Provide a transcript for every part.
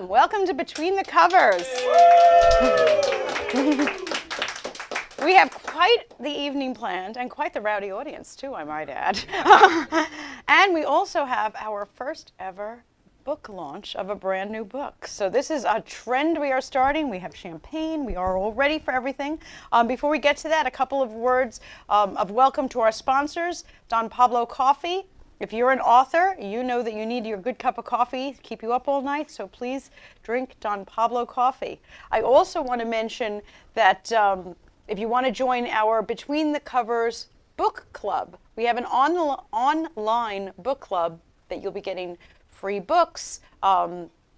Welcome to Between the Covers. We have quite the evening planned and quite the rowdy audience too, I might add. And we also have our first ever book launch of a brand new book. So this is a trend we are starting. We have champagne. We are all ready for everything. Before we get to that, a couple of words of welcome to our sponsors, Don Pablo Coffee. If you're an author, you know that you need your good cup of coffee to keep you up all night, so please drink Don Pablo Coffee. I also want to mention that if you want to join our Between the Covers book club, we have an online book club that you'll be getting free books,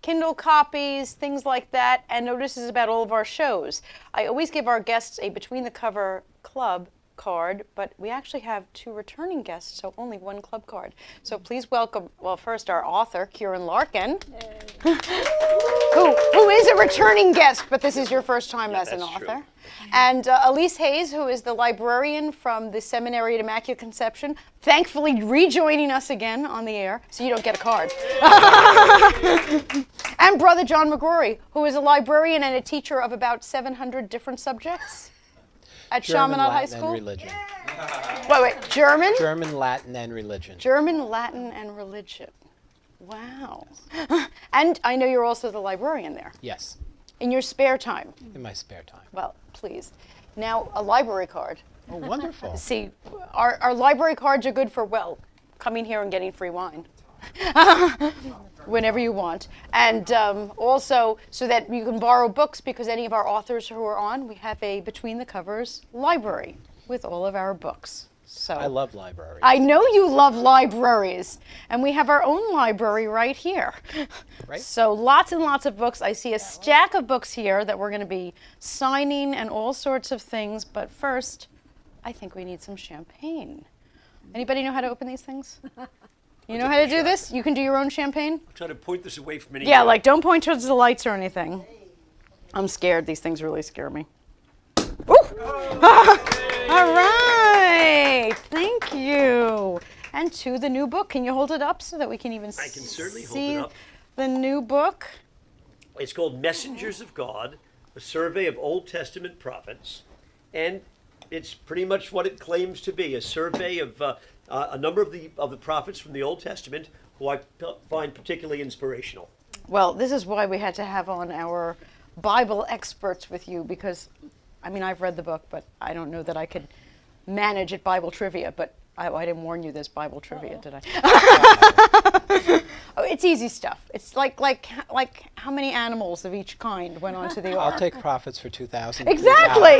Kindle copies, things like that, and notices about all of our shows. I always give our guests a Between the Cover club card, but we actually have 2 returning guests, so only 1 club card. So please welcome, well, first our author, Kieran Larkin, who is a returning guest, but this is your first time as an author. True. And Elise Hayes, who is the librarian from the Seminary at Immaculate Conception, thankfully rejoining us again on the air, so you don't get a card. And Brother John McGrory, who is a librarian and a teacher of about 700 different subjects at Chaminade High School. And religion. Wait, German? German, Latin, and religion. German, Latin, and religion. Wow. And I know you're also the librarian there. Yes. In your spare time. In my spare time. Well, please. Now, a library card. Oh, wonderful. See, our library cards are good for, well, coming here and getting free wine. Whenever you want. And also so that you can borrow books, because any of our authors who are on, we have a Between the Covers library with all of our books. So I love libraries. I know you love libraries, and we have our own library right here. Right. So lots and lots of books. I see a stack of books here that we're going to be signing and all sorts of things, but first, I think we need some champagne. Anybody know how to open these things? You know how to do this? You can do your own champagne? I'm trying to point this away from any. Yeah, like don't point towards the lights or anything. I'm scared. These things really scare me. Ooh! All right. Thank you. And to the new book. Can you hold it up so that we can even I can certainly hold see it up. the new book? It's called Messengers of God, a survey of Old Testament prophets. And it's pretty much what it claims to be, a survey of a number of the prophets from the Old Testament who I find particularly inspirational. Well, this is why we had to have on our Bible experts with you, because, I mean, I've read the book, but I don't know that I could manage at Bible trivia, but I didn't warn you there's Bible trivia, did I? Oh, it's easy stuff. It's like how many animals of each kind went onto the ark? I'll take profits for 2,000. Exactly.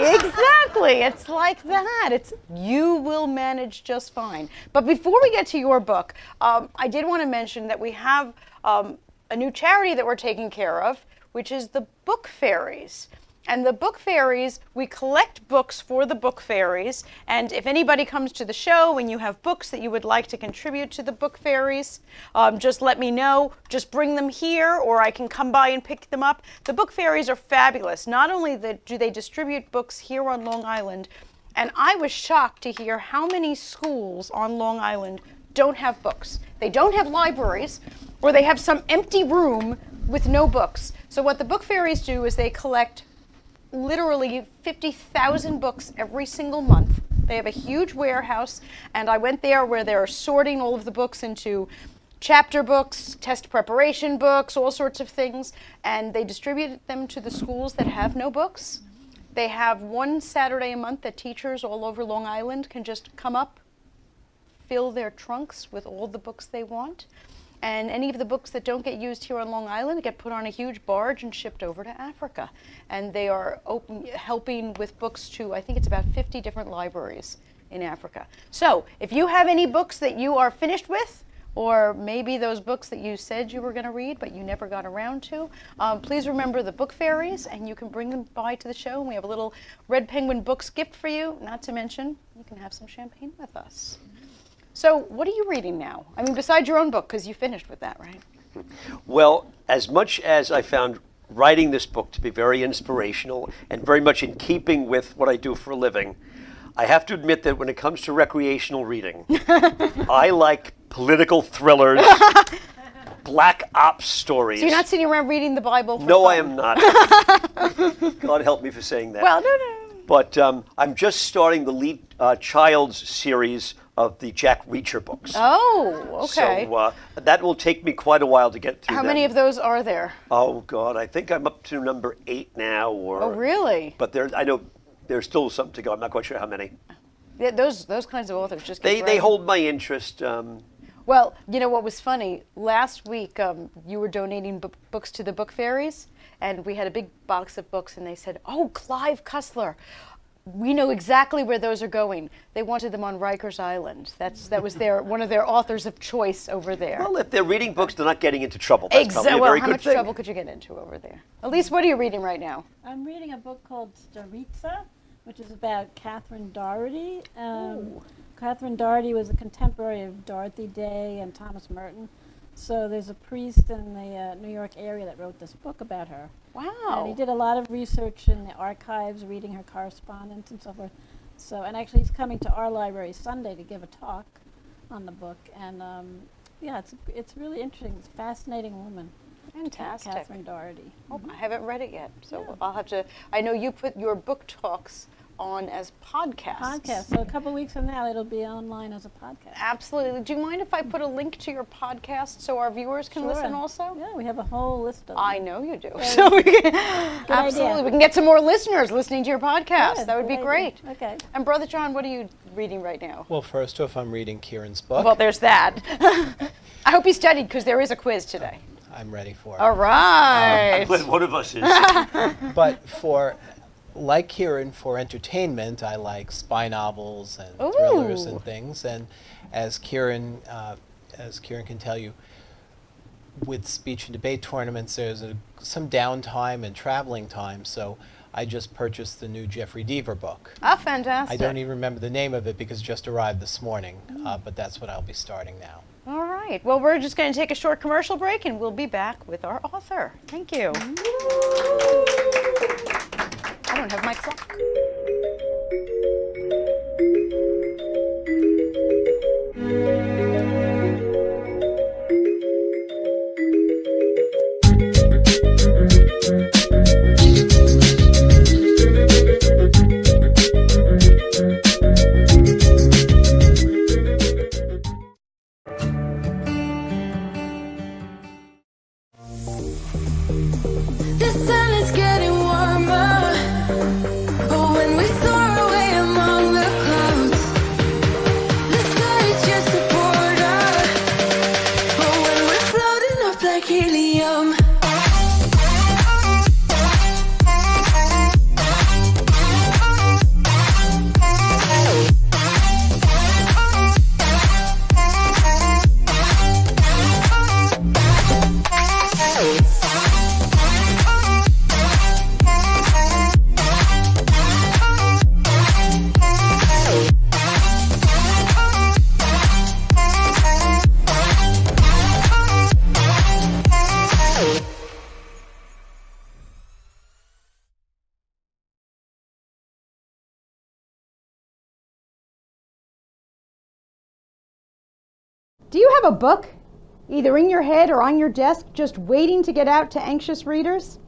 It's like that. You will manage just fine. But before we get to your book, I did want to mention that we have a new charity that we're taking care of, which is the Book Fairies. And the Book Fairies, we collect books for the Book Fairies. And if anybody comes to the show and you have books that you would like to contribute to the Book Fairies, just let me know. Just bring them here, or I can come by and pick them up. The Book Fairies are fabulous. Not only do they distribute books here on Long Island, and I was shocked to hear how many schools on Long Island don't have books. They don't have libraries, or they have some empty room with no books. So what the Book Fairies do is they collect literally 50,000 books every single month. They have a huge warehouse, and I went there where they're sorting all of the books into chapter books, test preparation books, all sorts of things, and they distribute them to the schools that have no books. They have one Saturday a month that teachers all over Long Island can just come up, fill their trunks with all the books they want. And any of the books that don't get used here on Long Island get put on a huge barge and shipped over to Africa. And they are helping with books to, I think it's about 50 different libraries in Africa. So if you have any books that you are finished with, or maybe those books that you said you were going to read but you never got around to, please remember the Book Fairies, and you can bring them by to the show. And we have a little Red Penguin Books gift for you. Not to mention, you can have some champagne with us. So what are you reading now? I mean, besides your own book, because you finished with that, right? Well, as much as I found writing this book to be very inspirational and very much in keeping with what I do for a living, I have to admit that when it comes to recreational reading, I like political thrillers, black ops stories. So you're not sitting around reading the Bible for No, fun? I am not. God help me for saying that. Well, no. But I'm just starting the Lee Childs series of the Jack Reacher books. Oh, okay. So that will take me quite a while to get through. How many of those are there? Oh God, I think I'm up to number 8 now. Oh, really? But I know there's still some to go. I'm not quite sure how many. Yeah, those kinds of authors just get They hold my interest. Well, you know what was funny? Last week, you were donating books to the Book Fairies, and we had a big box of books, and they said, "Oh, Clive Cussler. We know exactly where those are going." They wanted them on Rikers Island. That was one of their authors of choice over there. Well, if they're reading books, they're not getting into trouble. That's probably a Well, very how good much thing. trouble could you get into over there? Elise, what are you reading right now? I'm reading a book called Staritsa, which is about Catherine Doherty. Catherine Doherty was a contemporary of Dorothy Day and Thomas Merton. So there's a priest in the New York area that wrote this book about her. Wow. And he did a lot of research in the archives, reading her correspondence and so forth. So, and actually he's coming to our library Sunday to give a talk on the book. And yeah, it's really interesting. It's a fascinating woman. Fantastic. Catherine Doherty. Oh, I haven't read it yet, so I'll have to. I know you put your book talks on as podcasts. Podcast. So a couple weeks from now, it'll be online as a podcast. Absolutely. Do you mind if I put a link to your podcast so our viewers can listen Sure. also? Yeah, we have a whole list of them. I know you do. So we can, absolutely, idea. we can get some more listeners listening to your podcast. Good, That would be good great. idea. Okay. And Brother John, what are you reading right now? Well, first off, I'm reading Kieran's book. Well, there's that. I hope you studied because there is a quiz today. I'm ready for it. All right. I'm glad one of us is. But like Kieran, for entertainment, I like spy novels and thrillers Ooh. and things. And as Kieran can tell you, with speech and debate tournaments, there's some downtime and traveling time. So I just purchased the new Jeffrey Deaver book. Ah, fantastic. I don't even remember the name of it because it just arrived this morning. But that's what I'll be starting now. All right. Well, we're just going to take a short commercial break, and we'll be back with our author. Thank you. I don't have my clock. The sun is getting warmer, but when we soar away among the clouds, the sky is just a border. But when we're floating up like helium, Do you have a book, either in your head or on your desk, just waiting to get out to anxious readers?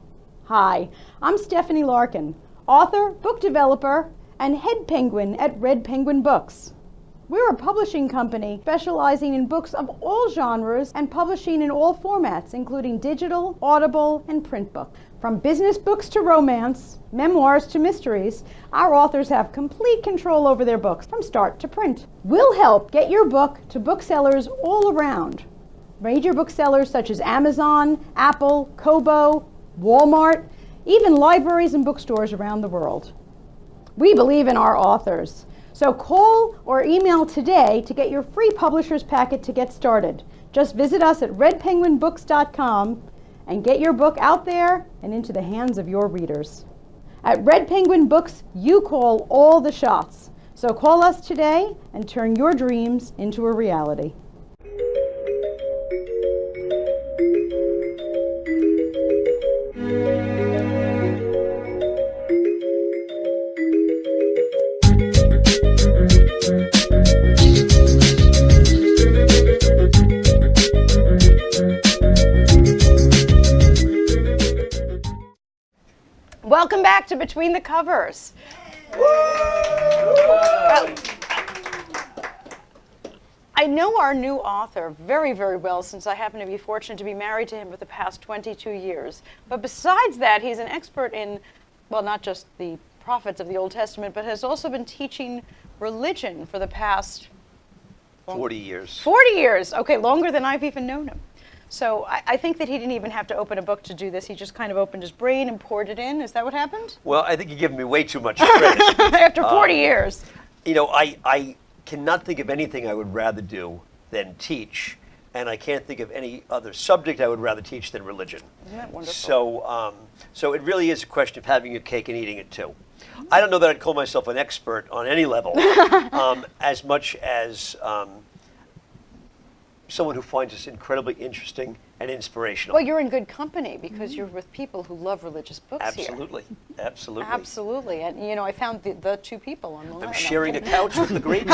Hi, I'm Stephanie Larkin, author, book developer, and head penguin at Red Penguin Books. We're a publishing company specializing in books of all genres and publishing in all formats, including digital, audible, and print books. From business books to romance, memoirs to mysteries, our authors have complete control over their books from start to print. We'll help get your book to booksellers all around. Major booksellers such as Amazon, Apple, Kobo, Walmart, even libraries and bookstores around the world. We believe in our authors. So call or email today to get your free publisher's packet to get started. Just visit us at redpenguinbooks.com and get your book out there and into the hands of your readers. At Red Penguin Books, you call all the shots. So call us today and turn your dreams into a reality. back to Between the Covers. Well, I know our new author very, very well since I happen to be fortunate to be married to him for the past 22 years. But besides that, he's an expert in, well, not just the prophets of the Old Testament, but has also been teaching religion for the past 40 years. 40 years. Okay, longer than I've even known him. So I think that he didn't even have to open a book to do this. He just kind of opened his brain and poured it in. Is that what happened? Well, I think you're giving me way too much credit. After 40 years. You know, I cannot think of anything I would rather do than teach, and I can't think of any other subject I would rather teach than religion. Isn't that wonderful? So it really is a question of having your cake and eating it too. I don't know that I'd call myself an expert on any level, as much as someone who finds this incredibly interesting and inspirational. Well, you're in good company because you're with people who love religious books here. Absolutely, absolutely. Absolutely. And, you know, I found the two people on the line. I'm sharing a couch with the Greeks.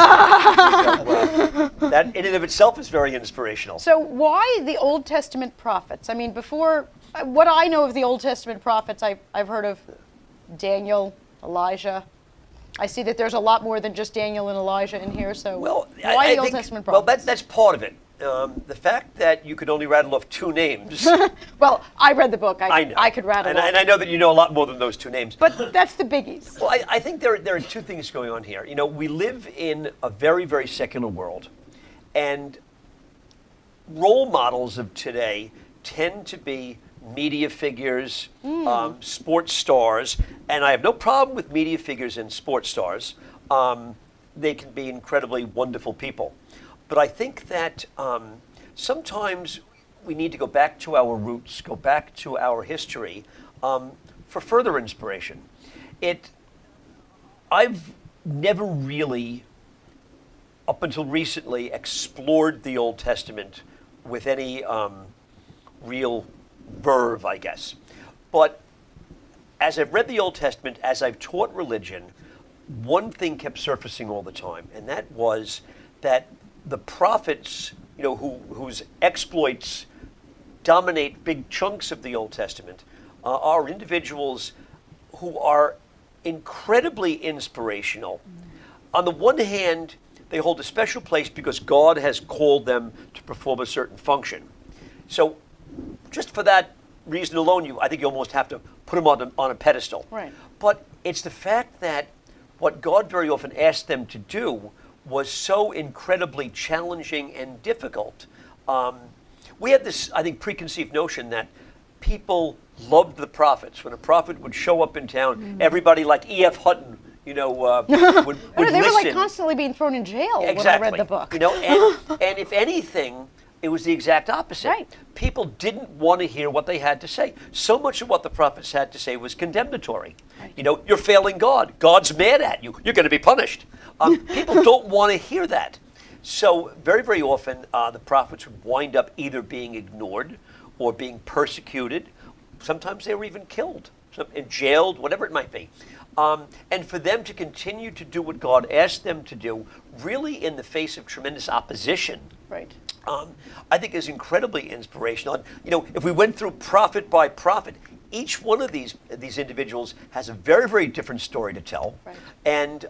That in and of itself is very inspirational. So why the Old Testament prophets? I mean, before, what I know of the Old Testament prophets, I've heard of Daniel, Elijah. I see that there's a lot more than just Daniel and Elijah in here, so Well, why I the Old think, Testament well, prophets? that's part of it. The fact that you could only rattle off two names, Well, I read the book. I know. I could rattle and, off. and I know that you know a lot more than those two names. But that's the biggies. Well, I think there are two things going on here. You know, we live in a very, very secular world, and role models of today tend to be media figures, sports stars, and I have no problem with media figures and sports stars. They can be incredibly wonderful people. But I think that sometimes we need to go back to our roots, go back to our history for further inspiration. I've never really, up until recently, explored the Old Testament with any real verve, I guess. But as I've read the Old Testament, as I've taught religion, one thing kept surfacing all the time, and that was that the prophets, you know, whose exploits dominate big chunks of the Old Testament, are individuals who are incredibly inspirational. On the one hand, they hold a special place because God has called them to perform a certain function. So just for that reason alone, I think you almost have to put them on a pedestal. Right. But it's the fact that what God very often asked them to do was so incredibly challenging and difficult. We had this, I think, preconceived notion that people loved the prophets. When a prophet would show up in town, everybody like E.F. Hutton, you know, would They listen. were like constantly being thrown in jail when I Exactly. read the book. You know, and if anything, it was the exact opposite. Right. People didn't want to hear what they had to say. So much of what the prophets had to say was condemnatory. Right. You know, you're failing God. God's mad at you. You're going to be punished. People don't want to hear that. So very, very often, the prophets would wind up either being ignored or being persecuted. Sometimes they were even killed, and jailed, whatever it might be. And for them to continue to do what God asked them to do, really in the face of tremendous opposition, Right. I think is incredibly inspirational. And, you know, if we went through prophet by prophet, each one of these individuals has a very, very different story to tell. Right. And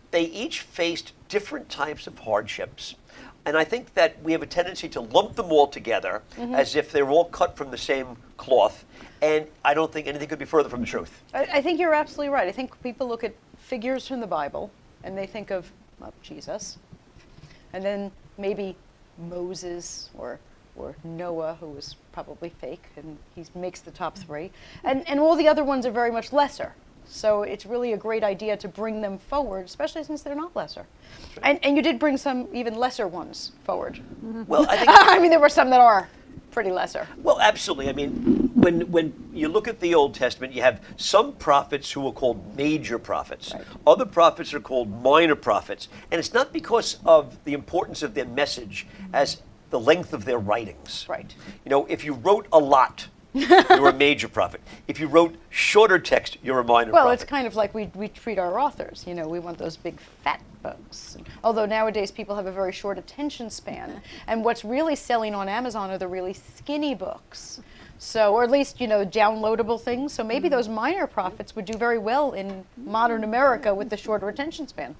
they each faced different types of hardships. And I think that we have a tendency to lump them all together as if they're all cut from the same cloth. And I don't think anything could be further from the truth. I think you're absolutely right. I think people look at figures from the Bible and they think of Jesus, and then maybe Moses or Noah, who was probably fake, and he makes the top three. And all the other ones are very much lesser. So it's really a great idea to bring them forward, especially since they're not lesser. And you did bring some even lesser ones forward. Well, I think I mean, there were some that are pretty lesser. Well, absolutely. I mean, when you look at the Old Testament, you have some prophets who are called major prophets. Right. Other prophets are called minor prophets. And it's not because of the importance of their message as the length of their writings. Right. You know, if you wrote a lot, you're a major prophet. If you wrote shorter text, you're a minor Well, prophet. it's kind of like we treat our authors. You know, we want those big fat books. Although nowadays people have a very short attention span. And what's really selling on Amazon are the really skinny books. So, or at least, downloadable things. So maybe those minor prophets would do very well in modern America with the shorter attention span.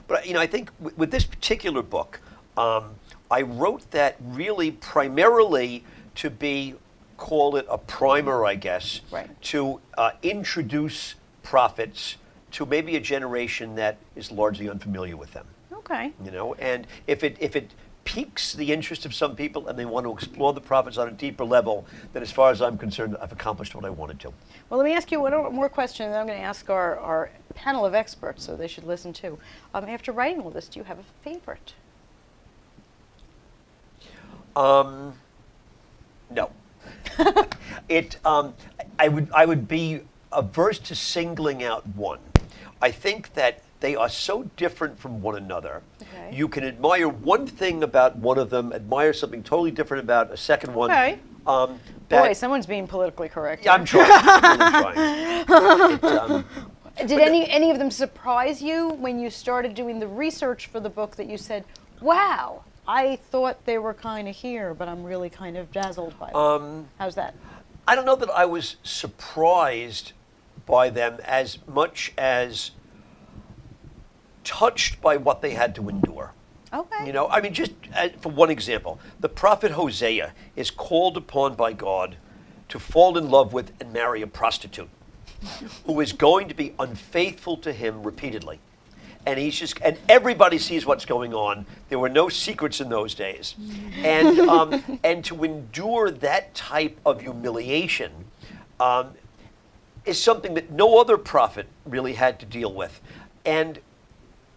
But I think with this particular book, I wrote that really primarily to be, call it a primer, I guess, Right. to introduce prophets to maybe a generation that is largely unfamiliar with them. Okay. And if it piques the interest of some people and they want to explore the prophets on a deeper level, then as far as I'm concerned, I've accomplished what I wanted to. Well, let me ask you one more question, and then I'm going to ask our panel of experts, so they should listen too. After writing all this, do you have a favorite? No. I would be averse to singling out one. I think that they are so different from one another. Okay. You can admire one thing about one of them, admire something totally different about a second one. Okay. Boy, someone's being politically correct. Yeah, I'm trying. I'm really trying. Did any of them surprise you when you started doing the research for the book, that you said, wow, I thought they were kind of here, but I'm really kind of dazzled by them? How's that? I don't know that I was surprised by them as much as touched by what they had to endure. Okay. Just for one example, the prophet Hosea is called upon by God to fall in love with and marry a prostitute who is going to be unfaithful to him repeatedly. And and everybody sees what's going on. There were no secrets in those days. And to endure that type of humiliation is something that no other prophet really had to deal with. And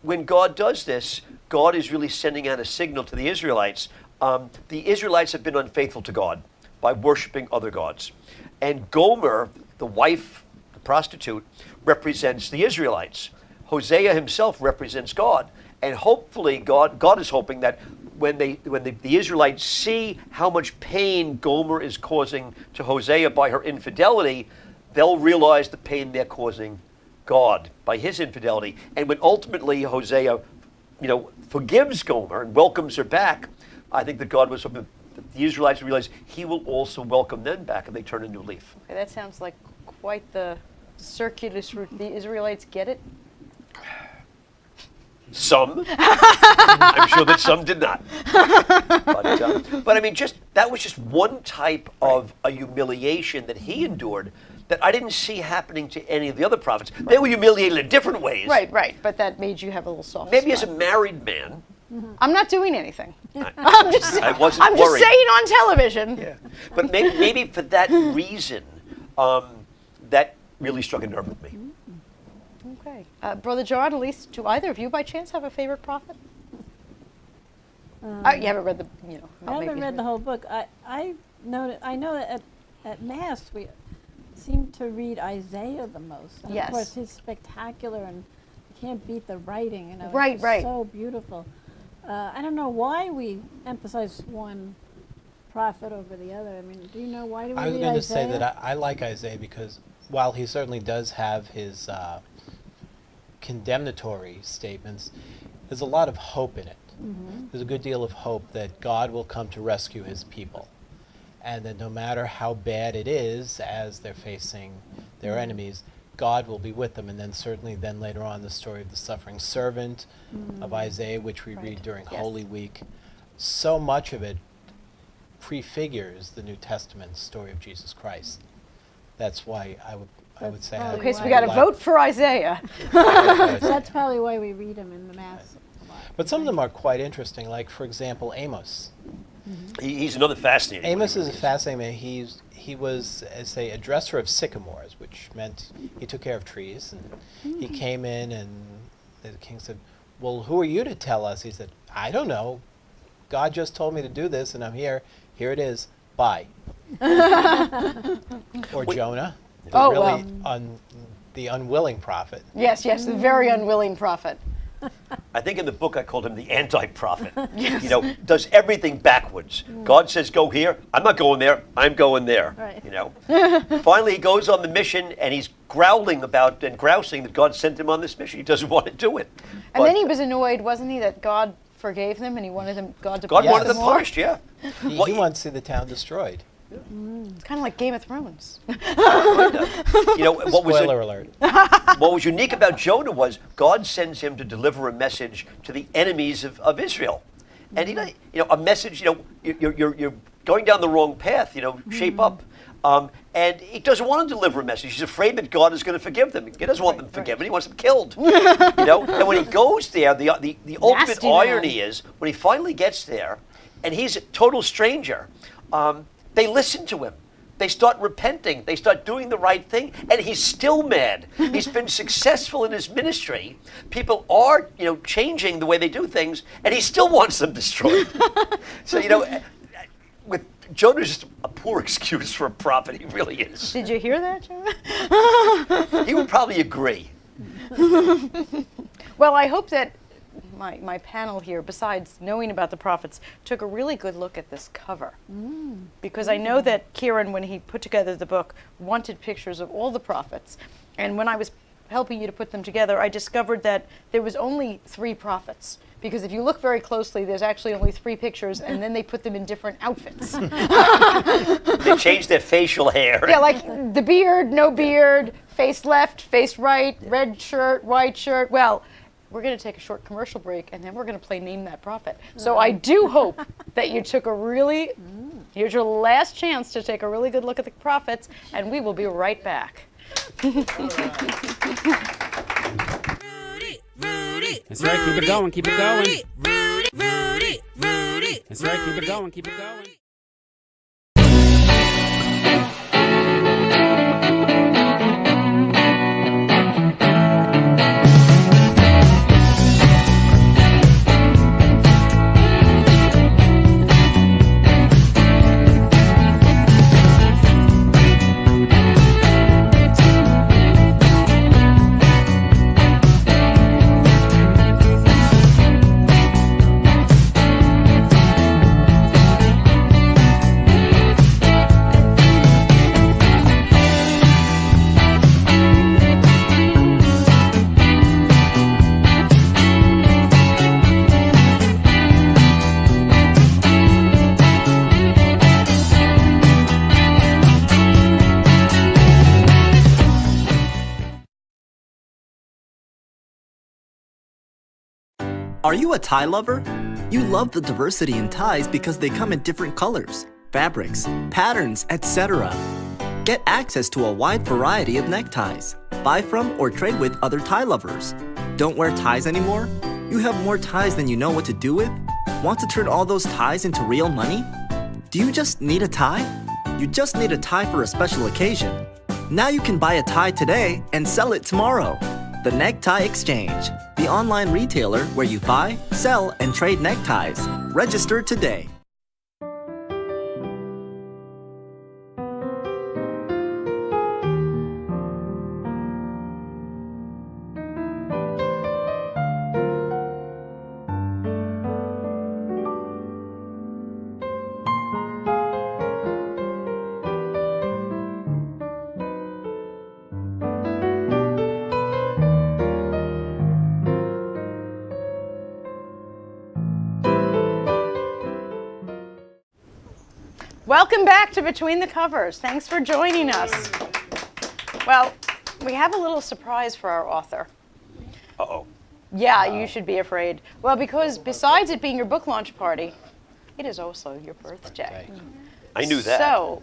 when God does this, God is really sending out a signal to the Israelites. The Israelites have been unfaithful to God by worshiping other gods. And Gomer, the wife, the prostitute, represents the Israelites. Hosea himself represents God. And hopefully God is hoping that when the Israelites see how much pain Gomer is causing to Hosea by her infidelity, they'll realize the pain they're causing God by his infidelity. And when ultimately Hosea, forgives Gomer and welcomes her back, I think that God was hoping that the Israelites realize he will also welcome them back, and they turn a new leaf. Okay, that sounds like quite the circuitous route. The Israelites get it? Some. I'm sure that some did not. But that was just one type of a humiliation that he endured that I didn't see happening to any of the other prophets. They were humiliated in different ways. Right. But that made you have a little soft Maybe as spot. a married man. I'm not doing anything. I I'm just wasn't worried. saying on television. Yeah. But maybe for that reason, that really struck a nerve with me. Okay. Brother John, at least, do either of you by chance have a favorite prophet? You haven't read the, I haven't read the whole book. I know that at Mass we seem to read Isaiah the most. And Yes. Of course, he's spectacular, and you can't beat the writing. Right, it's right. So beautiful. I don't know why we emphasize one prophet over the other. Do you know why do we I was read going to Isaiah? say that I like Isaiah because while he certainly does have his condemnatory statements, there's a lot of hope in it. Mm-hmm. There's a good deal of hope that God will come to rescue his people, and that no matter how bad it is as they're facing their enemies, God will be with them. And then certainly then later on the story of the suffering servant of Isaiah, which we read during Yes. Holy Week, so much of it prefigures the New Testament story of Jesus Christ. That's why I would say I Okay, so we Why? got to vote for Isaiah. That's probably why we read him in the Mass a lot. But some of them are quite interesting, like, for example, Amos. He's another fascinating one. Amos is a fascinating man. He was, say, a dresser of sycamores, which meant he took care of trees. And he came in, and the king said, well, who are you to tell us? He said, I don't know. God just told me to do this, and I'm here. Here it is. Bye. Or Jonah, the the unwilling prophet. Yes, the very unwilling prophet. I think in the book I called him the anti-prophet. Does everything backwards. God says go here, I'm not going there, I'm going there. Right. Finally he goes on the mission and he's growling about and grousing that God sent him on this mission. He doesn't want to do it. And then he was annoyed, wasn't he, that God forgave them and he wanted God to God punish wanted them them more? punished, yeah. He Well, wants to see the town destroyed. It's kind of like Game of Thrones. You know, Spoiler alert. what was unique about Jonah was God sends him to deliver a message to the enemies of Israel. And a message, you're going down the wrong path, shape up. And he doesn't want to deliver a message. He's afraid that God is going to forgive them. He doesn't want them forgiven. He wants them killed. And when he goes there, the ultimate Nasty man. irony is when he finally gets there, and he's a total stranger, they listen to him. They start repenting. They start doing the right thing, and he's still mad. He's been successful in his ministry. People are, changing the way they do things, and he still wants them destroyed. So, with Jonah's just a poor excuse for a prophet. He really is. Did you hear that, Jonah? He would probably agree. Well, I hope that my panel here, besides knowing about the prophets, took a really good look at this cover. Because I know that Kieran, when he put together the book, wanted pictures of all the prophets. And when I was helping you to put them together, I discovered that there was only 3 prophets. Because if you look very closely, there's actually only 3 pictures, and then they put them in different outfits. They changed their facial hair. Yeah, like the beard, no beard, face left, face right, red shirt, white shirt. Well, we're going to take a short commercial break, and then we're going to play Name That Prophet. So I do hope that you took here's your last chance to take a really good look at the prophets, and we will be right back. That's right, keep it going, keep it going. That's right, keep it going, keep it going. Are you a tie lover? You love the diversity in ties because they come in different colors, fabrics, patterns, etc. Get access to a wide variety of neckties. Buy from or trade with other tie lovers. Don't wear ties anymore? You have more ties than you know what to do with? Want to turn all those ties into real money? Do you just need a tie? You just need a tie for a special occasion. Now you can buy a tie today and sell it tomorrow. The Necktie Exchange, the online retailer where you buy, sell, and trade neckties. Register today. Welcome back to Between the Covers. Thanks for joining us. Well, we have a little surprise for our author. Uh-oh. Yeah, you should be afraid. Well, because besides it being your book launch party, it is also your birthday. I knew that. So,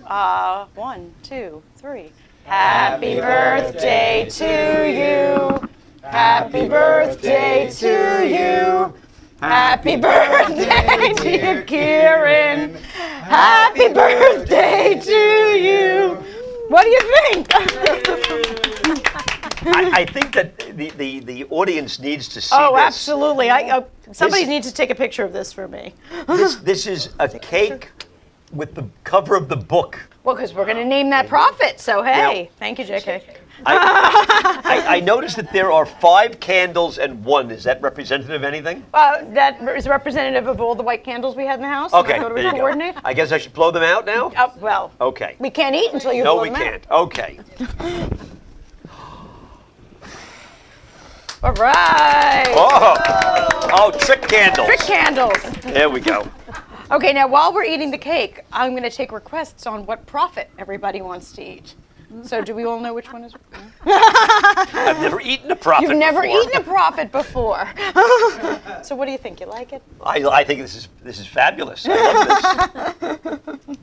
1, 2, 3. Happy birthday to you. Happy birthday to you. Happy birthday, dear Kieran. Happy birthday to you. What do you think? I think that the audience needs to see Oh, this. absolutely. Somebody needs to take a picture of this for me. This is a cake with the cover of the book. Well, because we're going to name that prophet. So, hey, Now- thank you, JK. I noticed that there are 5 candles and 1. Is that representative of anything? That is representative of all the white candles we had in the house. Okay, So do there we you coordinate? go. I guess I should blow them out now? Well, Okay. we can't eat until you No, blow we them out. can't. Okay. All right. Oh, trick candles. Trick candles. There we go. Okay, now while we're eating the cake, I'm going to take requests on what prophet everybody wants to eat. So do we all know which one is? I've never eaten a prophet You've never before. eaten a prophet before. So what do you think? You like it? I think this is fabulous. I love this.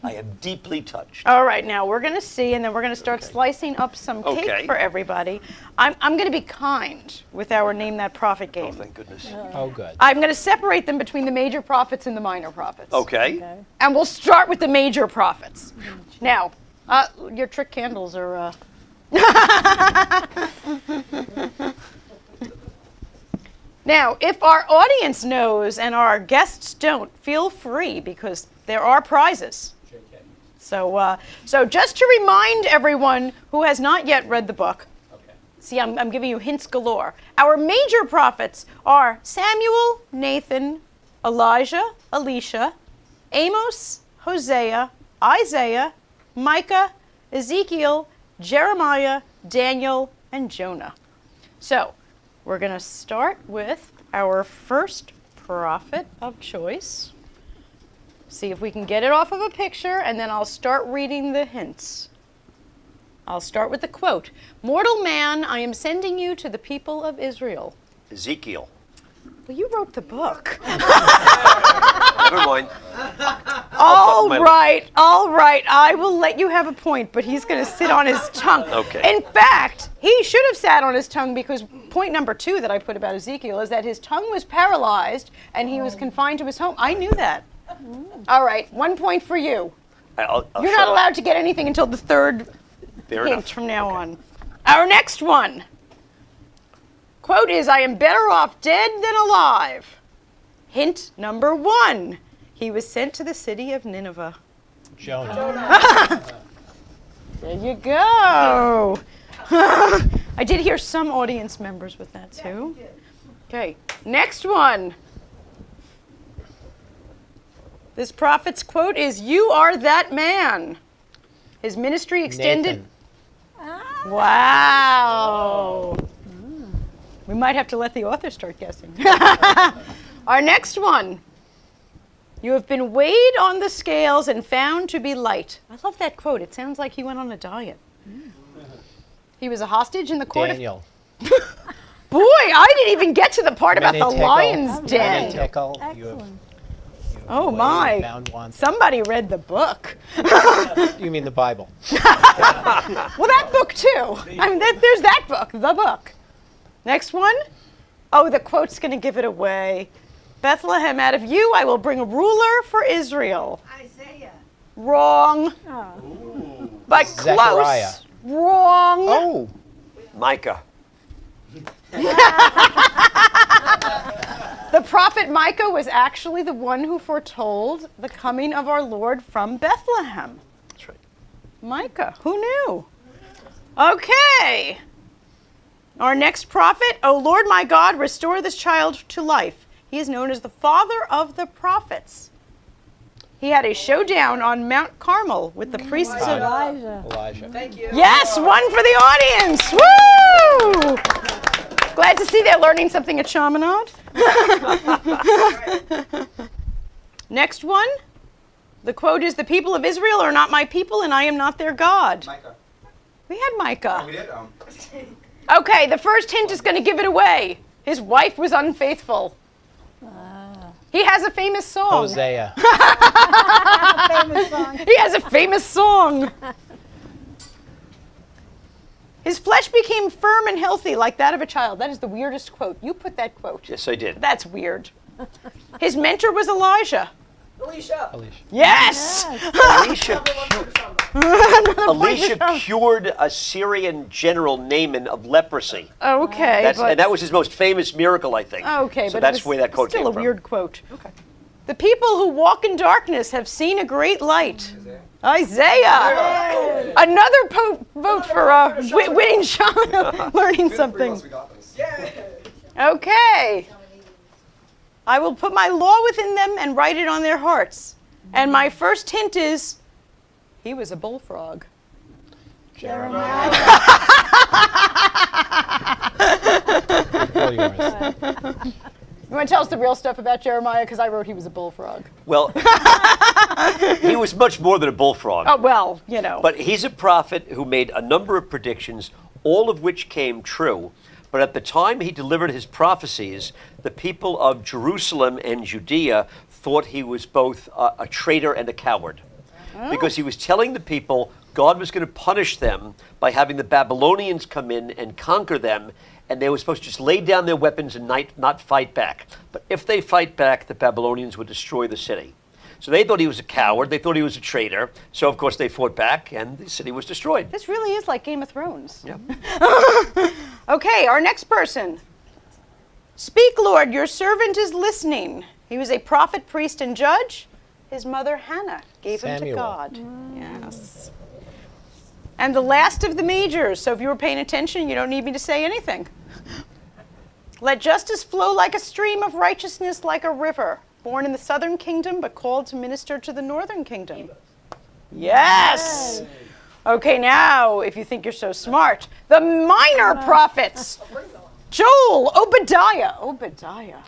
I am deeply touched. All right, now we're going to see, and then we're going to start slicing up some cake Okay. for everybody. I'm going to be kind with our Name That Prophet game. Oh, thank goodness. Oh, good. I'm going to separate them between the major prophets and the minor prophets. Okay. Okay. And we'll start with the major prophets. Now, your trick candles are. Now, if our audience knows and our guests don't, feel free because there are prizes. So just to remind everyone who has not yet read the book, see, I'm giving you hints galore. Our major prophets are Samuel, Nathan, Elijah, Elisha, Amos, Hosea, Isaiah, Micah, Ezekiel, Jeremiah, Daniel, and Jonah. So we're going to start with our first prophet of choice. See if we can get it off of a picture, and then I'll start reading the hints. I'll start with the quote. Mortal man, I am sending you to the people of Israel. Ezekiel. Well, you wrote the book. Never mind. All my- right. I will let you have a point, but he's going to sit on his tongue. Okay. In fact, he should have sat on his tongue because point number 2 that I put about Ezekiel is that his tongue was paralyzed and he was confined to his home. I knew that. All right, 1 point for you. I'll You're shut not up. allowed to get anything until the third Fair hint enough. from now on. Our next one. Quote is, I am better off dead than alive. Hint number 1. He was sent to the city of Nineveh. Jonah. There you go. I did hear some audience members with that too. Okay, next one. This prophet's quote is, you are that man. His ministry extended. Nathan. Wow. We might have to let the author start guessing. Our next one. You have been weighed on the scales and found to be light. I love that quote. It sounds like he went on a diet. He was a hostage in the court Daniel. of... Boy, I didn't even get to the part about the Menetical. lion's den. Menetical. You have, Excellent. Oh weighed, my. found one. Somebody read the book. You mean the Bible? Well, that book too. I mean, there's that book, the book. Next one. Oh, the quote's going to give it away. Bethlehem, out of you I will bring a ruler for Israel. Isaiah. Wrong. Oh. But Zechariah. close. Wrong. Oh. Micah. The prophet Micah was actually the one who foretold the coming of our Lord from Bethlehem. That's right. Micah, who knew? Okay. Our next prophet, O Lord my God, restore this child to life. He is known as the father of the prophets. He had a showdown on Mount Carmel with the priests of... Elijah. Elijah. Thank you. Yes, one for the audience. Woo! Glad to see they're learning something at Chaminade. Next one. The quote is, the people of Israel are not my people and I am not their God. Micah. We had Micah. We did. Okay, the first hint is going to give it away. His wife was unfaithful. He has a famous song. Hosea. Famous song. He has a famous song. His flesh became firm and healthy like that of a child. That is the weirdest quote. You put that quote. Yes, I did. That's weird. His mentor was Elijah. Alicia. Alicia. Yes! Alicia cured a Syrian general Naaman of leprosy. Okay, And that was his most famous miracle, I think. okay, so but that's it's where that quote still came a from. weird quote. Okay. The people who walk in darkness have seen a great light. Isaiah. Another vote for winning Sean, learning something. Okay. I will put my law within them and write it on their hearts. And my first hint is, he was a bullfrog. Jeremiah. All yours. You want to tell us the real stuff about Jeremiah? Because I wrote he was a bullfrog. Well, he was much more than a bullfrog. Oh, well, you know. But he's a prophet who made a number of predictions, all of which came true. But at the time he delivered his prophecies, the people of Jerusalem and Judea thought he was both a traitor and a coward. Because he was telling the people God was going to punish them by having the Babylonians come in and conquer them, and they were supposed to just lay down their weapons and not fight back. But if they fight back, the Babylonians would destroy the city. So they thought he was a coward, they thought he was a traitor, so of course they fought back, and the city was destroyed. This really is like Game of Thrones. Yeah. Okay, our next person. Speak, Lord, your servant is listening. He was a prophet, priest, and judge. His mother, Hannah, gave him to Samuel. God. Yes. And the last of the majors. So if you were paying attention, you don't need me to say anything. Let justice flow like a stream of righteousness like a river, born in the southern kingdom, but called to minister to the northern kingdom. Yes. Okay, now, if you think you're so smart, the minor prophets. Joel, Obadiah. Obadiah.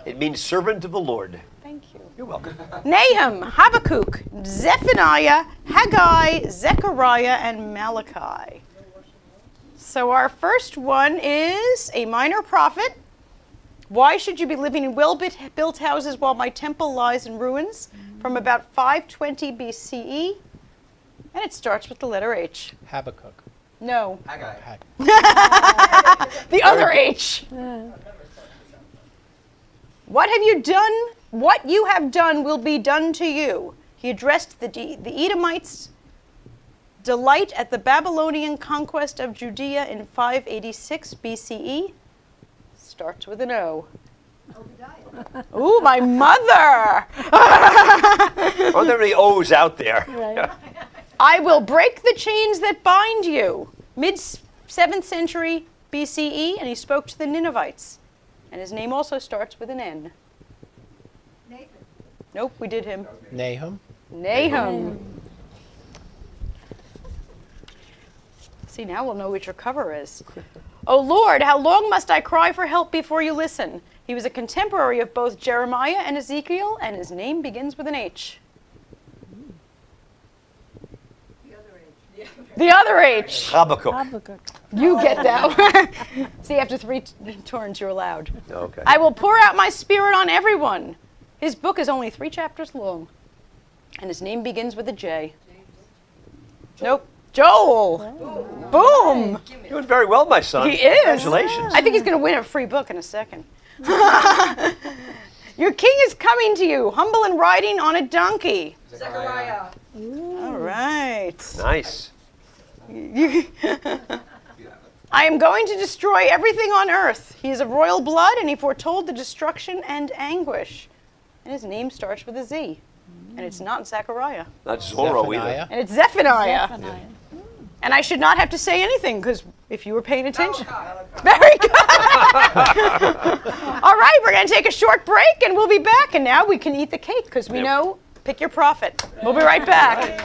It means servant of the Lord. Thank you. You're welcome. Nahum, Habakkuk, Zephaniah, Haggai, Zechariah, and Malachi. So our first one is a minor prophet. Why should you be living in well-built houses while my temple lies in ruins? From about 520 BCE. And it starts with the letter H. Habakkuk. No, Hag- the other H. What have you done? What you have done will be done to you. He addressed the Edomites' delight at the Babylonian conquest of Judea in 586 BCE. Starts with an O. Ooh, my mother! Aren't there any O's out there? Right. I will break the chains that bind you. Mid-7th century BCE, and he spoke to the Ninevites. And his name also starts with an N. Nathan. Nope, we did him. Nahum. Nahum. See, now we'll know what your cover is. Oh Lord, how long must I cry for help before you listen? He was a contemporary of both Jeremiah and Ezekiel, and his name begins with an H. The other H. Habakkuk. Habakkuk. You get that one. See, after 3 turns, you're allowed. Okay. I will pour out my spirit on everyone. His book is only 3 chapters long, and his name begins with a J. Nope. Joel. Boom. You're doing very well, my son. He is. Congratulations. I think he's going to win a free book in a second. Your king is coming to you, humble and riding on a donkey. Zechariah. All right. Nice. I am going to destroy everything on earth. He is of royal blood, and he foretold the destruction and anguish. And his name starts with a Z. And it's not Zechariah. Not Zorro either. Zephaniah. And it's Zephaniah. Zephaniah. And I should not have to say anything, because if you were paying attention. Very good. All right, we're going to take a short break, and we'll be back. And now we can eat the cake, because we know, pick your prophet. We'll be right back.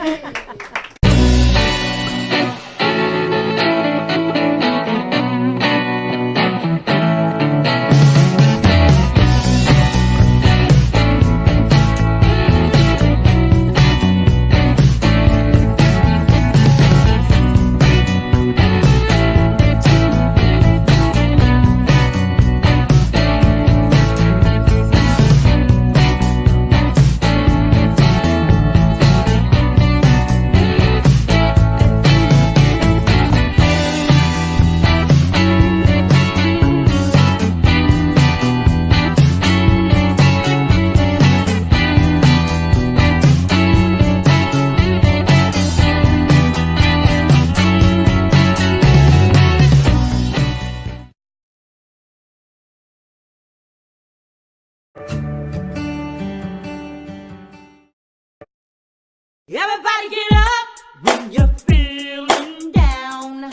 Everybody get up when you're feeling down.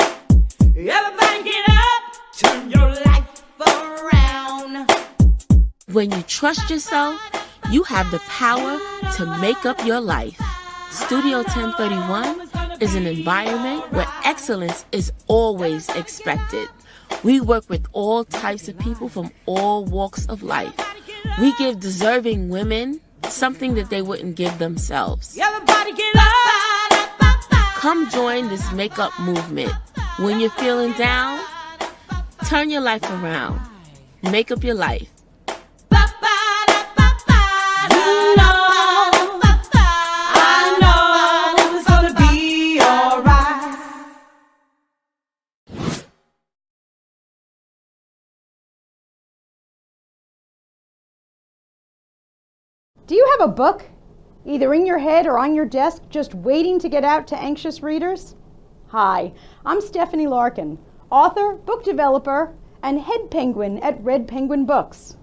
Everybody get up, turn your life around. When you trust yourself, you have the power to make up your life. Studio 1031 is an environment where excellence is always expected. We work with all types of people from all walks of life. We give deserving women something that they wouldn't give themselves. Everybody get up. Come join this makeup movement. When you're feeling down, turn your life around. Make up your life. I know it's gonna be alright. Do you have a book, either in your head or on your desk, just waiting to get out to anxious readers? Hi, I'm Stephanie Larkin, author, book developer, and head penguin at Red Penguin Books.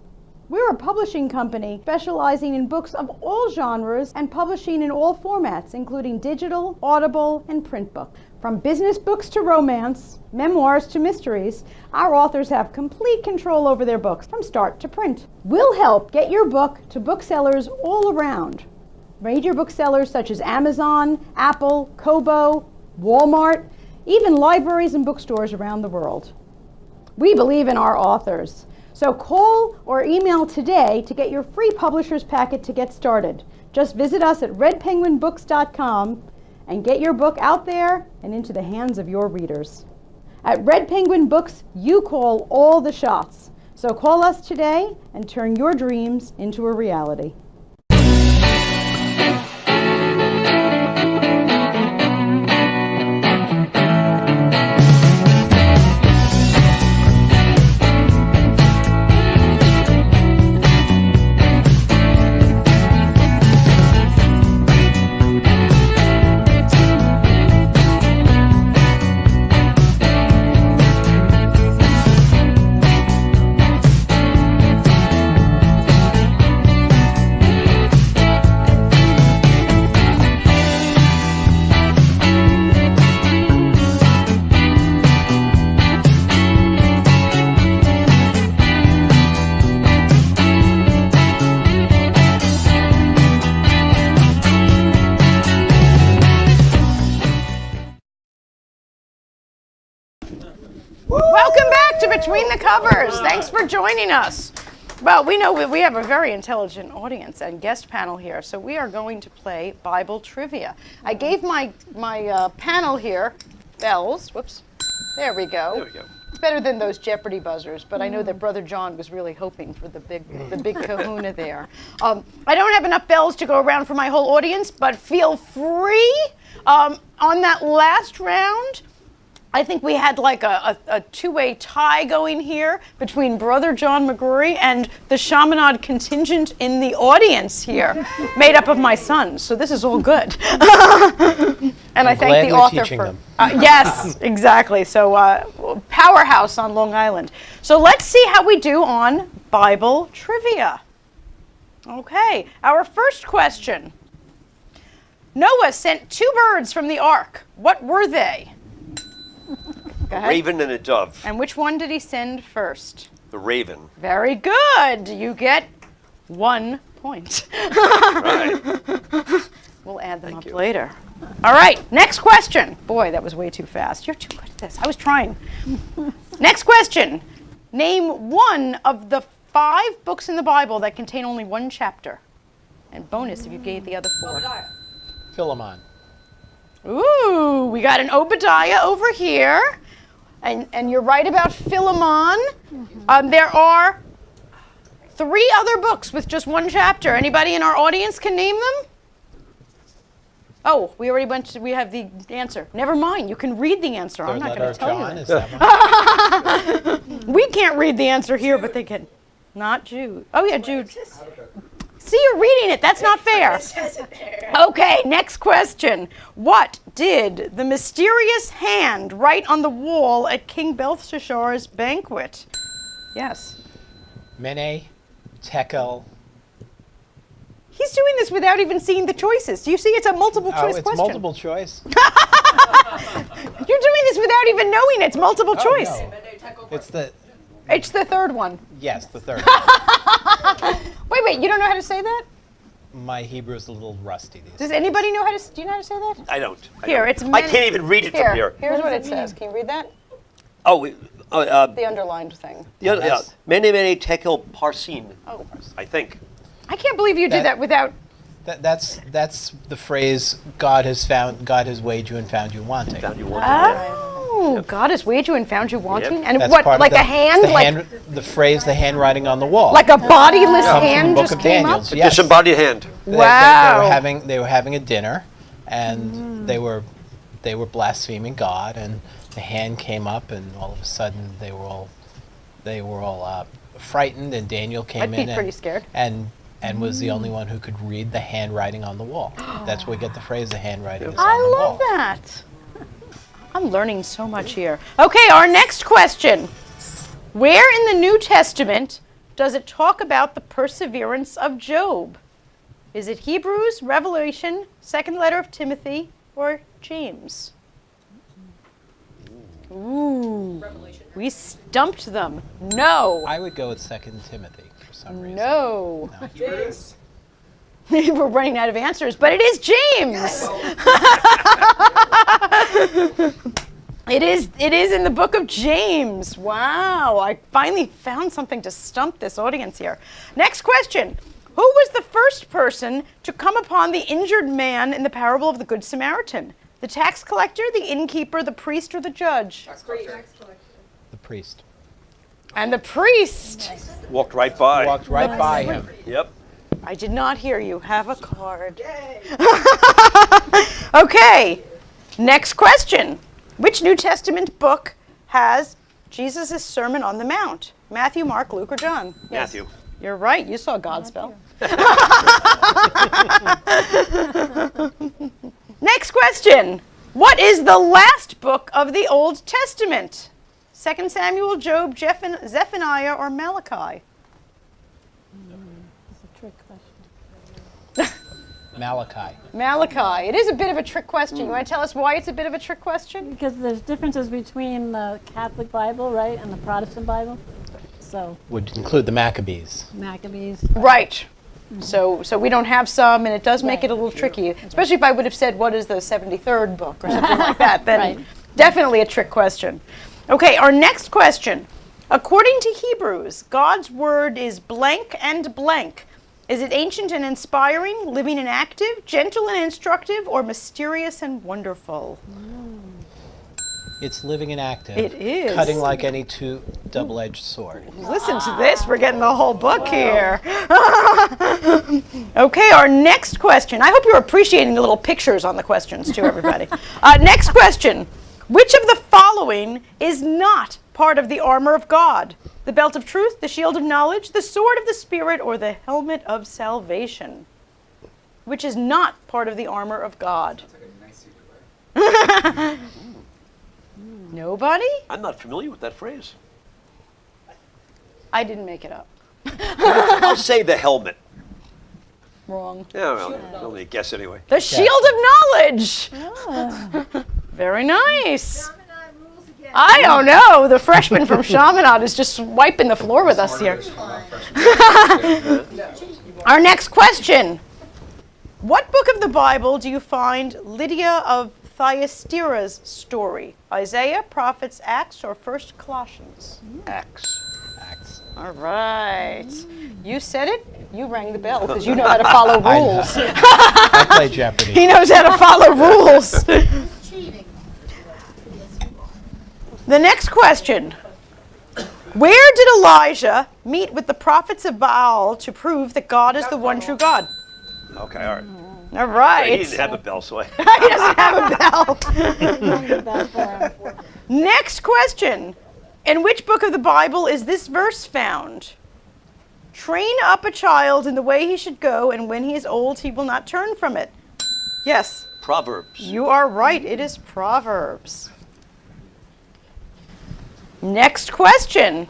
We're a publishing company specializing in books of all genres and publishing in all formats, including digital, audible, and print books. From business books to romance, memoirs to mysteries, our authors have complete control over their books from start to print. We'll help get your book to booksellers all around. Major booksellers such as Amazon, Apple, Kobo, Walmart, even libraries and bookstores around the world. We believe in our authors. So call or email today to get your free publisher's packet to get started. Just visit us at redpenguinbooks.com and get your book out there and into the hands of your readers. At Red Penguin Books, you call all the shots. So call us today and turn your dreams into a reality. Welcome back to Between the Covers. Thanks for joining us. Well, we know we have a very intelligent audience and guest panel here, so we are going to play Bible trivia. I gave my panel here bells. Whoops. There we go. There we go. It's better than those Jeopardy buzzers, but I know that Brother John was really hoping for the big kahuna there. I don't have enough bells to go around for my whole audience, but feel free. On that last round, I think we had like a two-way tie going here between Brother John McGrory and the Chaminade contingent in the audience here, made up of my sons. So this is all good. And I thank the author teaching for. them. Yes, exactly. So powerhouse on Long Island. So let's see how we do on Bible trivia. Okay, our first question. Noah sent 2 birds from the ark. What were they? Go ahead. Raven and a dove. And which one did he send first? The raven. Very good. You get 1 point. Right. We'll add them Thank up you. later. All right, next question. Boy, that was way too fast. You're too good at this. I was trying. Next question. Name one of the 5 books in the Bible that contain only 1 chapter. And bonus if you gave the other 4. Philemon. Ooh, we got an Obadiah over here. And you're right about Philemon. There are 3 other books with just 1 chapter. Anybody in our audience can name them? Oh, we already went to, we have the answer. Never mind, you can read the answer. I'm not going to tell John, you is that. that one? We can't read the answer here, but they can. Not Jude. Oh yeah, Jude. See, you're reading it. That's not fair. Okay, next question. What did the mysterious hand write on the wall at King Belshazzar's banquet? Yes. Mene, Tekel. He's doing this without even seeing the choices. Do you see it's a multiple Oh, choice it's question? multiple choice. You're doing this without even knowing it's multiple Oh, choice. no. It's the, It's the third one. yes, the third. Wait, you don't know how to say that? My Hebrew's a little rusty these Does days. anybody know how to, do you know how to say that? I don't. Here, don't. it's I many- can't even read it from here. Here's what it says. Can you read that? Oh, The underlined thing. The other, yeah, That's- Mene Mene Tekel Parsin, Oh, I think. I can't believe you did that without. That's the phrase God has weighed you and found you wanting. Found you one. Oh, God has weighed you and found you wanting, and That's what? part of Like the, a hand, the like the phrase, the handwriting on the wall. like a bodiless Comes from the hand Book just of came Daniel. up. Yes. Disembodied hand. Wow. They were having a dinner, and they were blaspheming God, and the hand came up, and all of a sudden they were all frightened, and Daniel came I'd be in pretty scared. and was the only one who could read the handwriting on the wall. That's where we get the phrase, the handwriting is on I the love wall. that. I'm learning so much here. Okay, our next question. Where in the New Testament does it talk about the perseverance of Job? Is it Hebrews, Revelation, second letter of Timothy, or James? Ooh. We stumped them. No. I would go with 2 Timothy for some reason. No. We're running out of answers, but it is James. It is in the book of James. Wow, I finally found something to stump this audience here. Next question. Who was the first person to come upon the injured man in the parable of the Good Samaritan? The tax collector, the innkeeper, the priest, or the judge? The priest And the priest. Walked right by. walked right by him. Yep. I did not hear you. Have a card. Okay, next question. Which New Testament book has Jesus' Sermon on the Mount? Matthew, Mark, Luke, or John? Yes. Matthew. You're right. You saw Godspell. Next question. What is the last book of the Old Testament? 2 Samuel, Job, Zephaniah, or Malachi? It's a trick question. Malachi. Malachi. It is a bit of a trick question. You want to tell us why it's a bit of a trick question? Because there's differences between the Catholic Bible, right, and the Protestant Bible. So, Would include the Maccabees. Maccabees. Right. So we don't have some, and it does make it a Right. little tricky. Especially if I would have said, what is the 73rd book or something like that, then Right. definitely a trick question. Okay, our next question. According to Hebrews, God's word is blank and blank. Is it ancient and inspiring, living and active, gentle and instructive, or mysterious and wonderful? It's living and active. It is. Cutting like any two double-edged sword. Listen to this. We're getting the whole book here. Okay, our next question. I hope you're appreciating the little pictures on the questions, too, everybody. Next question. Which of the following is not part of the armor of God? The belt of truth, the shield of knowledge, the sword of the Spirit, or the helmet of salvation? Which is not part of the armor of God? Nobody? I'm not familiar with that phrase. I didn't make it up. I'll say the helmet. Wrong. Yeah, well, only a guess anyway. The shield of knowledge. Very nice. I don't know. The freshman from Chaminade is just wiping the floor with us here. Our next question. What book of the Bible do you find Lydia of Thyatira's story? Isaiah, Prophets, Acts, or 1 Colossians? Acts. Acts. All right. You said it. You rang the bell because you know how to follow rules. I play Jeopardy. He knows how to follow rules. The next question. Where did Elijah meet with the prophets of Baal to prove that God is the one true God? Okay, all right. All right. He didn't have a bell, so I. He doesn't have a bell. Rang the bell for him. Next question. In which book of the Bible is this verse found? Train up a child in the way he should go, and when he is old, he will not turn from it. Yes, Proverbs. you are right. It is Proverbs. Next question.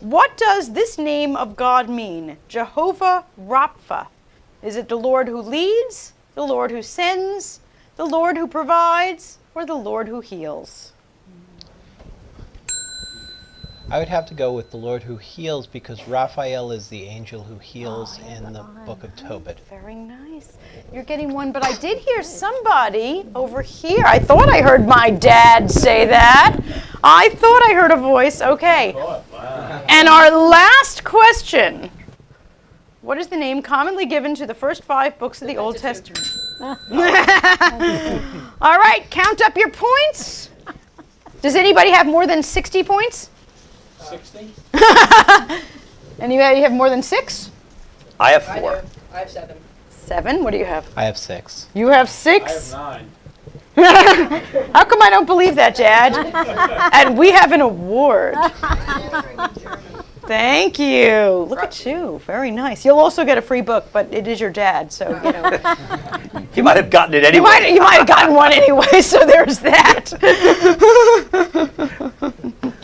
What does this name of God mean? Jehovah Rapha. Is it the Lord who leads, the Lord who sends, the Lord who provides, or the Lord who heals? I would have to go with the Lord who heals because Raphael is the angel who heals in the book of Tobit. Very nice. You're getting one, but I did hear somebody over here. I thought I heard my dad say that. I thought I heard a voice. Okay. And our last question. What is the name commonly given to the first 5 books of the Old Testament? All right, count up your points. Does anybody have more than 60 points? 60? Anybody have more than 6? I have 4. I have 7. 7? What do you have? I have 6. You have I 6? have 9. How come I don't believe that, Dad? And we have an award. Thank you. Look at you. Very nice. You'll also get a free book, but it is your dad, so, you know. You might have gotten it You anyway. might have gotten one anyway, so there's that.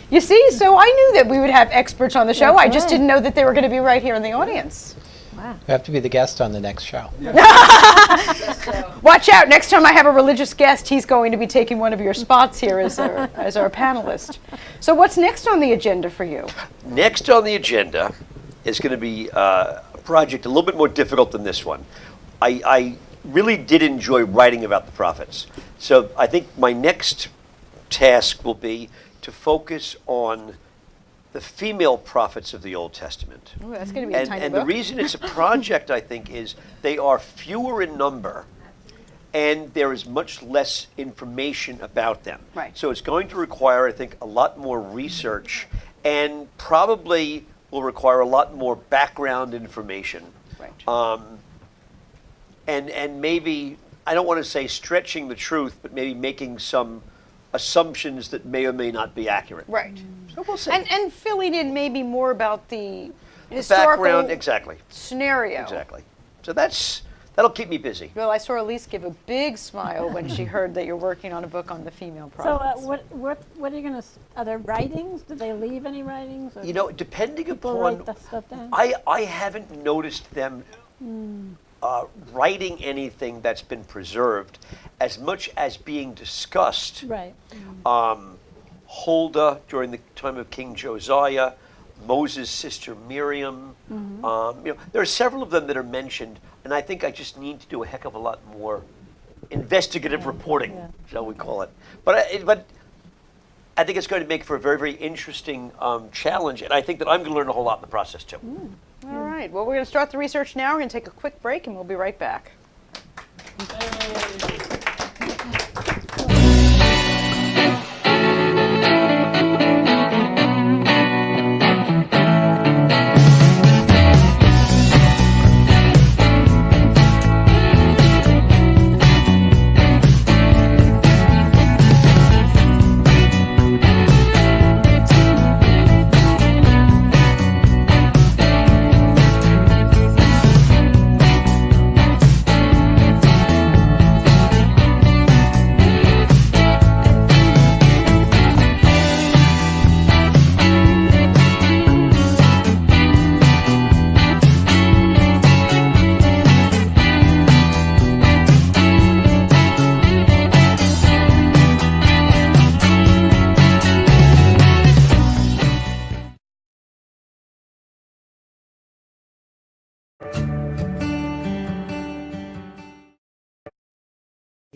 You see, so I knew that we would have experts on the show. I just didn't know that they were going to be right here in the audience. You have to be the guest on the next show. Watch out, next time I have a religious guest, he's going to be taking one of your spots here as our panelist. So what's next on the agenda for you? Next on the agenda is going to be a project a little bit more difficult than this one. I really did enjoy writing about the prophets. So I think my next task will be to focus on the female prophets of the Old Testament. Ooh, that's going to be a tiny And book. the reason it's a project, I think, is they are fewer in number and there is much less information about them. Right. So it's going to require, I think, a lot more research and probably will require a lot more background information. Right. And maybe, I don't want to say stretching the truth, but maybe making some assumptions that may or may not be accurate. Right. So we'll see. And filling in maybe more about the historical Background, exactly. scenario. Exactly. So that'll keep me busy. Well, I saw Elise give a big smile when she heard that you're working on a book on the female So prophets. what are you going to, are there writings? Do they leave any writings? Or You know, depending people upon, write that stuff down? I haven't noticed them writing anything that's been preserved as much as being discussed. Right. Huldah during the time of King Josiah, Moses' sister Miriam. There are several of them that are mentioned, and I think I just need to do a heck of a lot more investigative reporting, shall we call it. But I think it's going to make for a very, very interesting challenge, and I think that I'm going to learn a whole lot in the process too. All right. Well, we're going to start the research now. We're going to take a quick break, and we'll be right back.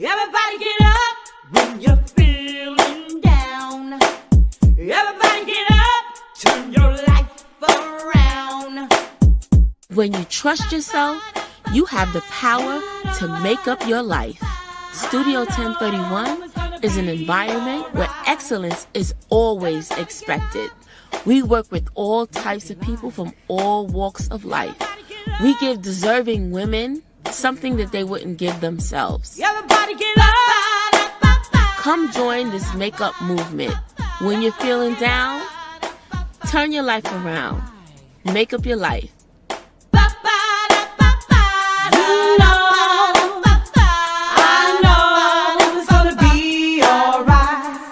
Everybody get up when you're feeling down. Everybody get up, turn your life around. When you trust yourself, you have the power to make up your life. Studio 1031 is an environment where excellence is always expected. We work with all types of people from all walks of life. We give deserving women something that they wouldn't give themselves. Everybody get up. Come join this makeup movement. When you're feeling down, turn your life around. Make up your life. I know it's gonna be alright.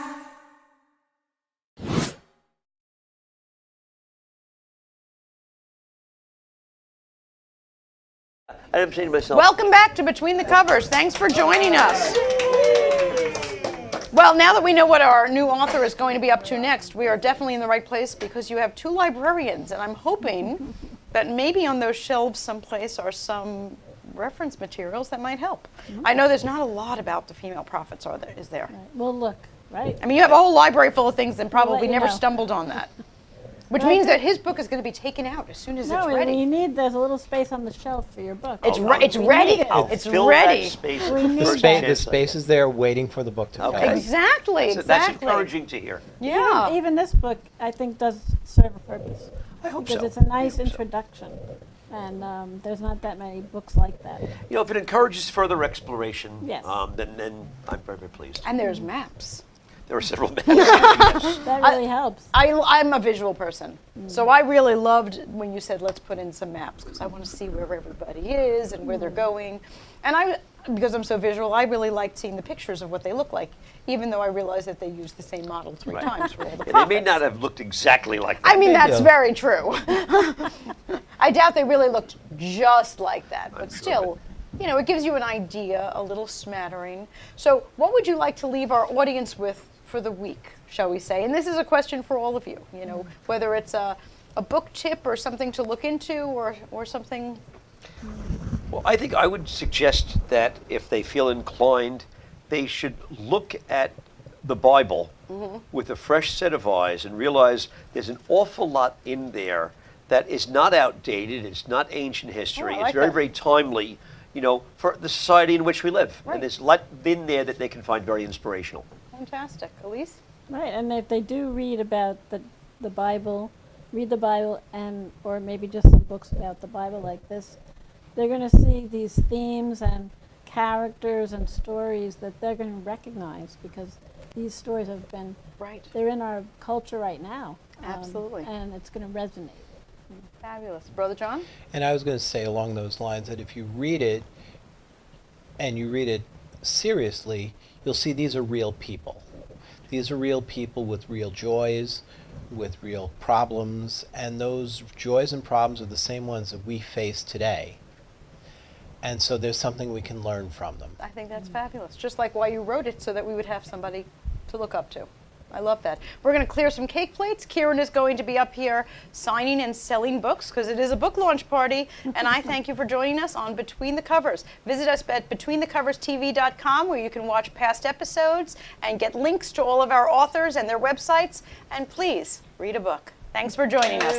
I'm saying to myself, Welcome back to Between the Covers. Thanks for joining us. Well, now that we know what our new author is going to be up to next, we are definitely in the right place because you have 2 librarians, and I'm hoping that maybe on those shelves someplace are some reference materials that might help. I know there's not a lot about the female prophets, is there? Well, look, right? I mean, you have a whole library full of things and probably you never know. stumbled on that. Which Right. means that his book is going to be taken out as soon as No, it's you ready. need, there's a little space on the shelf for your book. It's, Oh, it's no. ready. I'll It's fill ready. that space We the need first that. The chance I space is there waiting for the book to Okay. finish. Exactly, get. That's exactly. encouraging to hear. Yeah. Even this book, I think, does serve a purpose. I hope Because so. it's a nice I hope so. introduction. And there's not that many books like that. You know, if it encourages further exploration, Yes. then I'm very, very pleased. And there's maps. There are several maps. That really helps. I'm a visual person, so I really loved when you said let's put in some maps because I want to see where everybody is and where they're going, and because I'm so visual, I really liked seeing the pictures of what they look like, even though I realize that they use the same model 3 Right. times for all the Yeah, they prophets. may not have looked exactly like that. I mean, that's Yeah. very true. I doubt they really looked just like that, but I'm sure still, you know, it gives you an idea, a little smattering. So, what would you like to leave our audience with for the week, shall we say? And this is a question for all of you, you know, whether it's a book tip or something to look into or something. Well, I think I would suggest that if they feel inclined, they should look at the Bible with a fresh set of eyes and realize there's an awful lot in there that is not outdated, it's not ancient history, Oh, I it's like very, that. very timely, you know, for the society in which we live. Right. And there's a lot in there that they can find very inspirational. Fantastic. Elise? Right, and if they do read about the Bible, read the Bible, and or maybe just some books about the Bible like this, they're going to see these themes and characters and stories that they're going to recognize because these stories have been, Right. they're in our culture right now. Absolutely. And it's going to resonate. Fabulous. Brother John? And I was going to say along those lines that if you read it and you read it seriously, you'll see these are real people. These are real people with real joys, with real problems, and those joys and problems are the same ones that we face today. And so there's something we can learn from them. I think that's fabulous. Just like why you wrote it, so that we would have somebody to look up to. I love that. We're going to clear some cake plates. Kieran is going to be up here signing and selling books because it is a book launch party. And I thank you for joining us on Between the Covers. Visit us at betweenthecoverstv.com where you can watch past episodes and get links to all of our authors and their websites. And please read a book. Thanks for joining us.